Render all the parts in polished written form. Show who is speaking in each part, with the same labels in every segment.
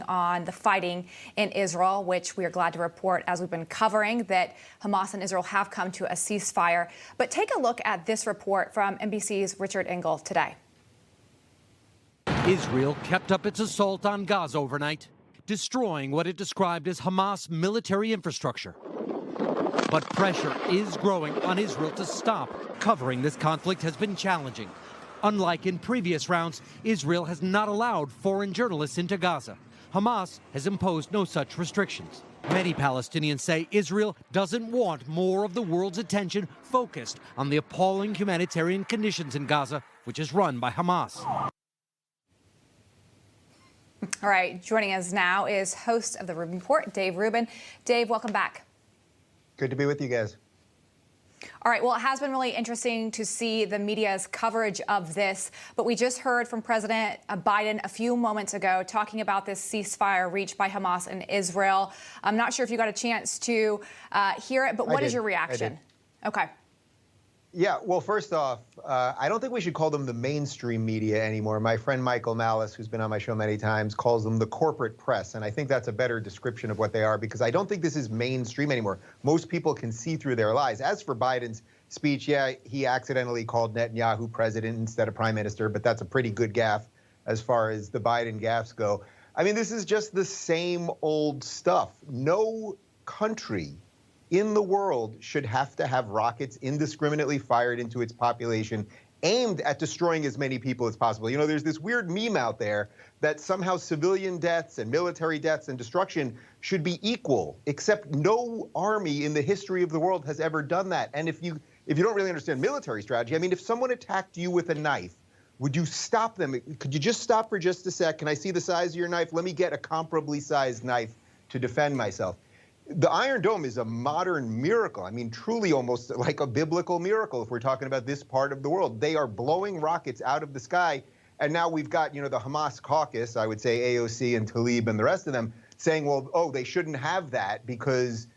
Speaker 1: on the fighting in Israel, which we are glad to report, as we've been covering, that Hamas and Israel have come to a ceasefire. But take a look at this report from NBC's Richard Engel today.
Speaker 2: Israel kept up its assault on Gaza overnight, destroying what it described as Hamas military infrastructure. But pressure is growing on Israel to stop. Covering this conflict has been challenging. Unlike in previous rounds, Israel has not allowed foreign journalists into Gaza. Hamas has imposed no such restrictions. Many Palestinians say Israel doesn't want more of the world's attention focused on the appalling humanitarian conditions in Gaza, which is run by Hamas.
Speaker 1: All right, joining us now is host of the Rubin Report, Dave Rubin. Dave, welcome back.
Speaker 3: Good to be with you guys.
Speaker 1: All right, well, it has been really interesting to see the media's coverage of this, but we just heard from President Biden a few moments ago talking about this ceasefire reached by Hamas and Israel. I'm not sure if you got a chance to hear it, but what is your reaction? Okay.
Speaker 3: Yeah, well, first off, I don't think we should call them the mainstream media anymore. My friend Michael Malice, who's been on my show many times, calls them the corporate press. And I think that's a better description of what they are, because I don't think this is mainstream anymore. Most people can see through their lies. As for Biden's speech, yeah, he accidentally called Netanyahu president instead of prime minister, but that's a pretty good gaffe as far as the Biden gaffes go. I mean, this is just the same old stuff. No country in the world should have to have rockets indiscriminately fired into its population aimed at destroying as many people as possible. You know, there's this weird meme out there that somehow civilian deaths and military deaths and destruction should be equal, except no army in the history of the world has ever done that. And if you don't really understand military strategy, I mean, if someone attacked you with a knife, would you stop them? Could you just stop for just a sec? Can I see the size of your knife? Let me get a comparably sized knife to defend myself. The Iron Dome is a modern miracle. I mean, truly almost like a biblical miracle if we're talking about this part of the world. They are blowing rockets out of the sky. And now we've got, you know, the Hamas caucus, I would say AOC and Tlaib and the rest of them saying, well, oh, they shouldn't have that because,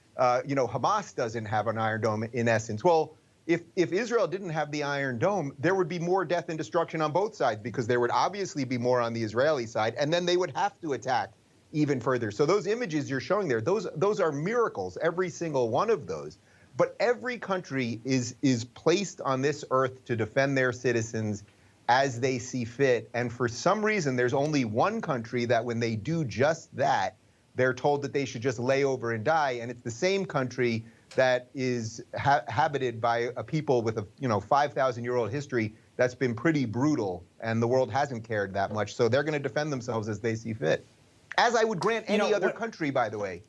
Speaker 3: you know, Hamas doesn't have an Iron Dome in essence. Well, if Israel didn't have the Iron Dome, there would be more death and destruction on both sides, because there would obviously be more on the Israeli side, and then they would have to attack even further. So those images you're showing there, those are miracles, every single one of those. But every country is placed on this earth to defend their citizens as they see fit. And for some reason, there's only one country that when they do just that, they're told that they should just lay over and die. And it's the same country that is habited by a people with a 5,000-year-old history that's been pretty brutal, and the world hasn't cared that much. So they're going to defend themselves as they see fit. As I would grant any other country, by the way.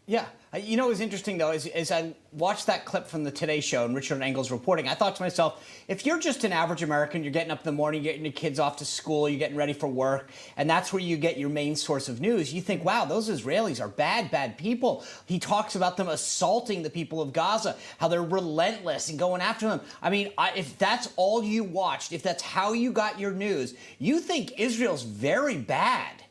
Speaker 4: Yeah. You know, what's interesting, though, is I watched that clip from the Today Show and Richard Engel's reporting. I thought to myself, if you're just an average American, you're getting up in the morning, you're getting your kids off to school, you're getting ready for work, and that's where you get your main source of news, you think, wow, those Israelis are bad, bad people. He talks about them assaulting the people of Gaza, how they're relentless and going after them. I mean, if that's all you watched, if that's how you got your news, you think Israel's very bad.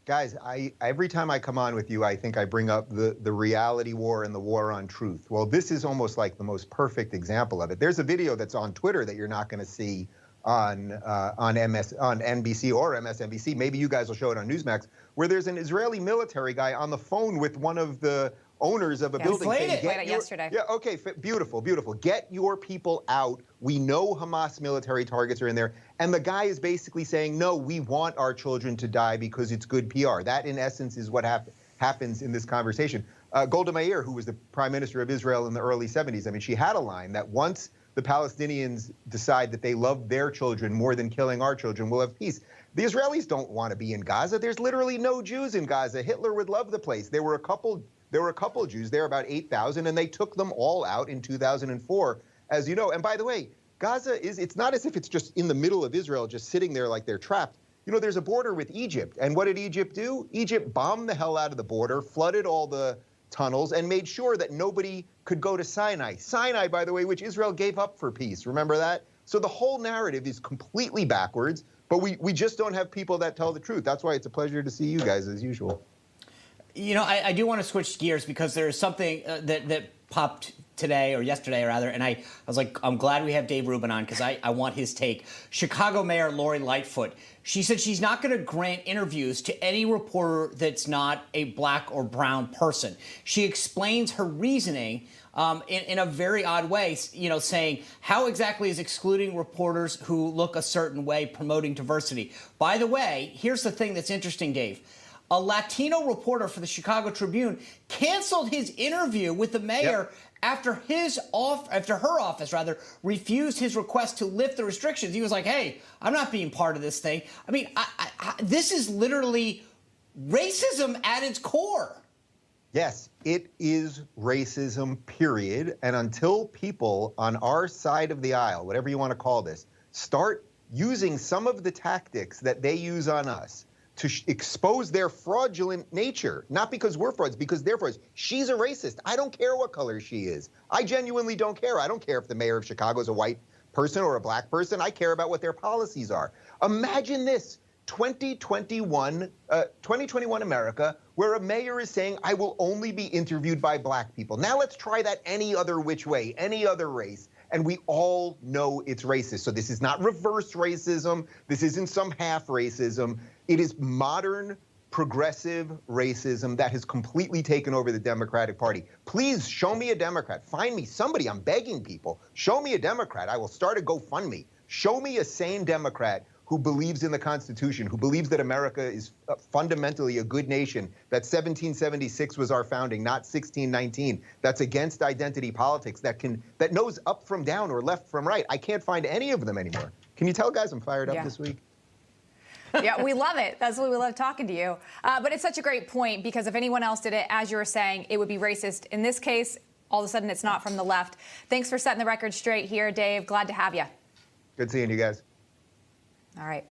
Speaker 3: Guys, every time I come on with you, I think I bring up the reality war and the war on truth. Well, this is almost like the most perfect example of it. There's a video that's on Twitter that you're not going to see on NBC or MSNBC. Maybe you guys will show it on Newsmax, where there's an Israeli military guy on the phone with one of the owners of a building.
Speaker 1: Played it yesterday.
Speaker 3: Yeah, okay, beautiful, beautiful. Get your people out. We know Hamas military targets are in there. And the guy is basically saying, no, we want our children to die because it's good PR. That, in essence, is what happens in this conversation. Golda Meir, who was the prime minister of Israel in the early 70s, I mean, she had a line that once the Palestinians decide that they love their children more than killing our children, we'll have peace. The Israelis don't want to be in Gaza. There's literally no Jews in Gaza. Hitler would love the place. There were a couple Jews there, about 8,000, and they took them all out in 2004, as you know. And by the way, Gaza it's not as if it's just in the middle of Israel, just sitting there like they're trapped. You know, there's a border with Egypt. And what did Egypt do? Egypt bombed the hell out of the border, flooded all the tunnels, and made sure that nobody could go to Sinai. Sinai, by the way, which Israel gave up for peace. Remember that? So the whole narrative is completely backwards, but we just don't have people that tell the truth. That's why it's a pleasure to see you guys, as usual.
Speaker 4: You know, I do want to switch gears because there's something that popped today, or yesterday rather, and I was like, I'm glad we have Dave Rubin on because I want his take. Chicago Mayor Lori Lightfoot, she said she's not going to grant interviews to any reporter that's not a black or brown person. She explains her reasoning in a very odd way, saying, how exactly is excluding reporters who look a certain way promoting diversity? By the way, here's the thing that's interesting, Dave. A Latino reporter for the Chicago Tribune canceled his interview with the mayor after her office refused his request to lift the restrictions. He was like, hey, I'm not being part of this thing. I mean, this is literally racism at its core.
Speaker 3: Yes, it is racism, period. And until people on our side of the aisle, whatever you want to call this, start using some of the tactics that they use on us to expose their fraudulent nature, not because we're frauds, because they're frauds. She's a racist. I don't care what color she is. I genuinely don't care. I don't care if the mayor of Chicago is a white person or a black person. I care about what their policies are. Imagine this, 2021 America, where a mayor is saying, I will only be interviewed by black people. Now let's try that any other which way, any other race. And we all know it's racist. So this is not reverse racism. This isn't some half racism. It is modern, progressive racism that has completely taken over the Democratic Party. Please show me a Democrat. Find me somebody. I'm begging people. Show me a Democrat. I will start a GoFundMe. Show me a sane Democrat who believes in the Constitution, who believes that America is fundamentally a good nation, that 1776 was our founding, not 1619, that's against identity politics, that knows up from down or left from right. I can't find any of them anymore. Can you tell, guys, I'm fired up this week?
Speaker 1: Yeah, we love it. That's why we love talking to you. But it's such a great point, because if anyone else did it, as you were saying, it would be racist. In this case, all of a sudden, it's not from the left. Thanks for setting the record straight here, Dave. Glad to have you.
Speaker 3: Good seeing you guys.
Speaker 1: All right.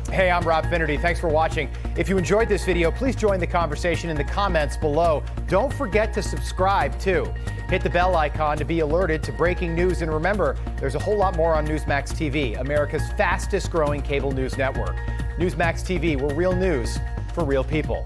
Speaker 5: Hey, I'm Rob Finnerty. Thanks for watching. If you enjoyed this video, please join the conversation in the comments below. Don't forget to subscribe, too. Hit the bell icon to be alerted to breaking news. And remember, there's a whole lot more on Newsmax TV, America's fastest growing cable news network. Newsmax TV, where real news for real people.